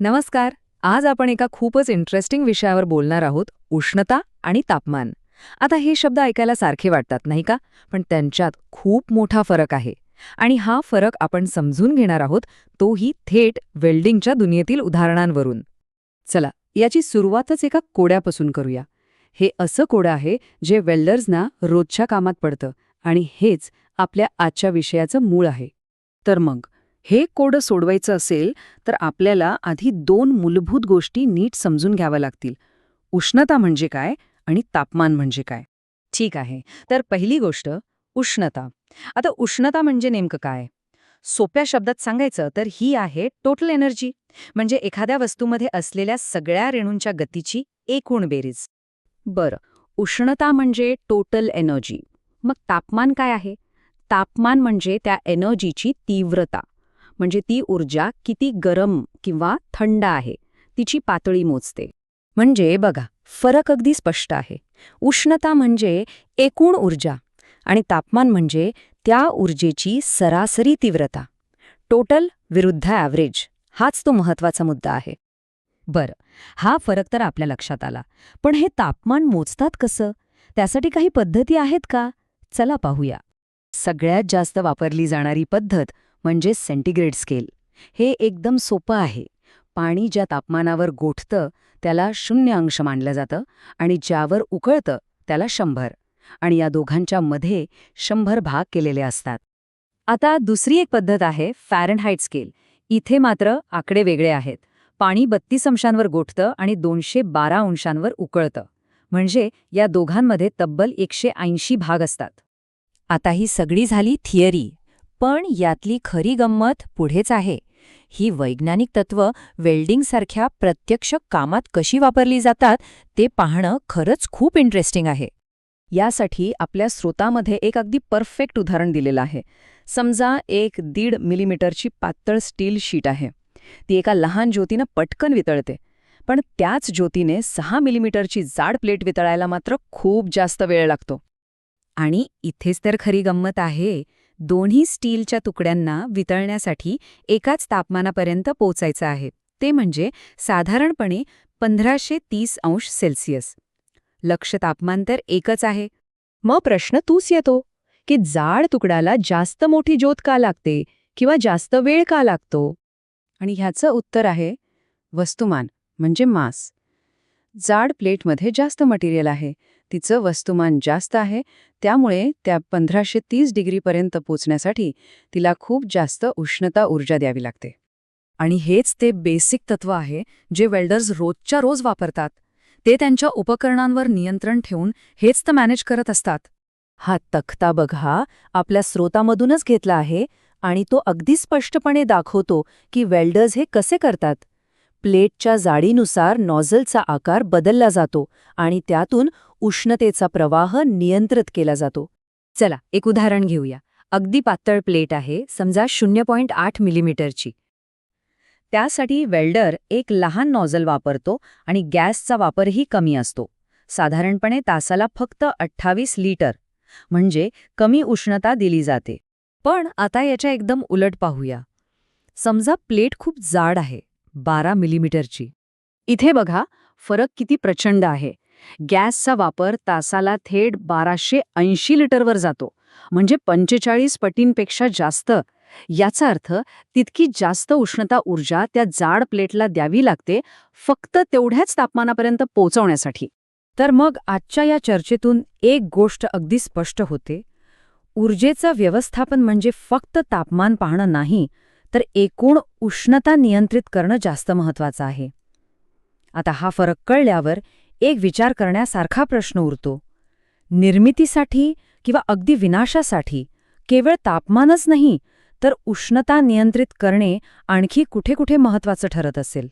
नमस्कार. आज आपण एका खूपच इंटरेस्टिंग विषयावर बोलणार आहोत, उष्णता आणि तापमान. आता हे शब्द ऐकायला सारखे वाटतात नाही का, पण त्यांच्यात खूप मोठा फरक आहे. आणि हा फरक आपण समजून घेणार आहोत, तोही थेट वेल्डिंगच्या दुनियेतील उदाहरणांवरून. चला, याची सुरुवातच एका कोड्यापासून करूया. हे असं कोडं आहे जे वेल्डर्सना रोजच्या कामात पडतं आणि हेच आपल्या आजच्या विषयाचं मूळ आहे. तर मग हे कोडं सोडवायचं असेल तर आपल्याला आधी दोन मूलभूत गोष्टी नीट समजून घ्याव्या लागतील. उष्णता म्हणजे काय आणि तापमान म्हणजे काय. ठीक आहे, तर पहिली गोष्ट उष्णता. आता उष्णता म्हणजे नेमकं काय? सोप्या शब्दात सांगायचं तर ही आहे टोटल एनर्जी, म्हणजे एखाद्या वस्तूमध्ये असलेल्या सगळ्या रेणूंच्या गतीची एकूण बेरीज. बरं, उष्णता म्हणजे टोटल एनर्जी. मग तापमान काय आहे? तापमान म्हणजे त्या एनर्जीची तीव्रता, म्हणजे ती ऊर्जा किती गरम किंवा थंड आहे तिची पातळी मोजते. म्हणजे बघा, फरक अगदी स्पष्ट आहे. उष्णता म्हणजे एकूण ऊर्जा आणि तापमान म्हणजे त्या ऊर्जेची सरासरी तीव्रता. टोटल विरुद्ध ॲव्हरेज, हाच तो महत्वाचा मुद्दा आहे. बरं, हा फरक तर आपल्या लक्षात आला. पण हे तापमान मोजतात कसं? त्यासाठी काही पद्धती आहेत का? चला पाहूया. सगळ्यात जास्त वापरली जाणारी पद्धत म्हणजे सेंटीग्रेड स्केल. हे एकदम सोपं आहे. पाणी ज्या तापमानावर गोठतं त्याला 0 मानलं जातं आणि ज्यावर उकळतं त्याला 100, आणि या दोघांच्या मध्ये 100 भाग केलेले असतात. आता दुसरी एक पद्धत आहे फॅरनहाइट स्केल. इथे मात्र आकडे वेगळे आहेत. पाणी 32 अंशांवर गोठतं आणि 212 अंशांवर उकळतं, म्हणजे या दोघांमध्ये तब्बल 180 भाग असतात. आता ही सगळी झाली थिअरी, पण यातली खरी गंमत पुढेच आहे. ही वैज्ञानिक तत्त्व वेल्डिंगसारख्या प्रत्यक्ष कामात कशी वापरली जातात ते पाहणं खरंच खूप इंटरेस्टिंग आहे. यासाठी आपल्या स्रोतामध्ये एक अगदी परफेक्ट उदाहरण दिलेलं आहे. समजा एक 1.5 मिलीमीटरची पातळ स्टील शीट आहे. ती एका लहान ज्योतीनं पटकन वितळते, पण त्याच ज्योतीने 6 मिलीमीटरची जाड प्लेट वितळायला मात्र खूप जास्त वेळ लागतो. आणि इथेच तर खरी गंमत आहे. दोन्ही स्टीलच्या तुकड्यांना वितळण्यासाठी एकाच तापमानापर्यंत पोचायचं आहे, ते म्हणजे साधारणपणे 1530 अंश सेल्सिअस. लक्ष्य तापमान तर एकच आहे. मग प्रश्न तूच येतो की जाड तुकड्याला जास्त मोठी ज्योत का लागते किंवा जास्त वेळ का लागतो? आणि ह्याचं उत्तर आहे वस्तुमान, म्हणजे मास. जाड प्लेटमध्ये जास्त मटेरियल आहे, तिचं वस्तुमान जास्त आहे, त्यामुळे त्या 1530 डिग्रीपर्यंत पोचण्यासाठी तिला खूप जास्त उष्णता ऊर्जा द्यावी लागते. आणि हेच ते बेसिक तत्व आहे जे वेल्डर्स रोजच्या रोज वापरतात. ते त्यांच्या उपकरणांवर नियंत्रण ठेवून हेच तर मॅनेज करत असतात. हा तक्ता बघा, आपल्या स्रोतामधूनच घेतला आहे आणि तो अगदी स्पष्टपणे दाखवतो की वेल्डर्स हे कसे करतात. प्लेटच्या जाडीनुसार नॉझलचा आकार बदलला जातो आणि त्यातून उष्णतेचा प्रवाह नियंत्रित केला जातो. चला, एक उदाहरण घेऊया. अगदी पातळ प्लेट आहे, समजा 0.8 मिलीमीटरची. त्यासाठी वेल्डर एक लहान नॉझल वापरतो आणि गॅसचा वापरही कमी असतो. साधारणपणे तासाला फक्त 28 लिटर, म्हणजे कमी उष्णता दिली जाते. पण आता याच्या एकदम उलट पाहूया. समजा प्लेट खूप जाड आहे, 12 मिलीमीटरची. इथे बघा, फरक किती प्रचंड आहे. गॅसचा वापर तासाला थेट 1280 लिटरवर जातो, म्हणजे 45 पटींपेक्षा जास्त. याचा अर्थ तितकी जास्त उष्णता ऊर्जा त्या जाड प्लेटला द्यावी लागते फक्त तेवढ्याच तापमानापर्यंत पोहोचवण्यासाठी. तर मग आजच्या या चर्चेतून एक गोष्ट अगदी स्पष्ट होते. ऊर्जेचं व्यवस्थापन म्हणजे फक्त तापमान पाहणं नाही, तर एकूण उष्णता नियंत्रित करणं जास्त महत्वाचं आहे. आता हा फरक कळल्यावर एक विचार करण्यासारखा प्रश्न उरतो. निर्मितीसाठी किंवा अगदी विनाशासाठी केवळ तापमानच नाही, तर उष्णता नियंत्रित करणे आणखी कुठे कुठे महत्वाचं ठरत असेल.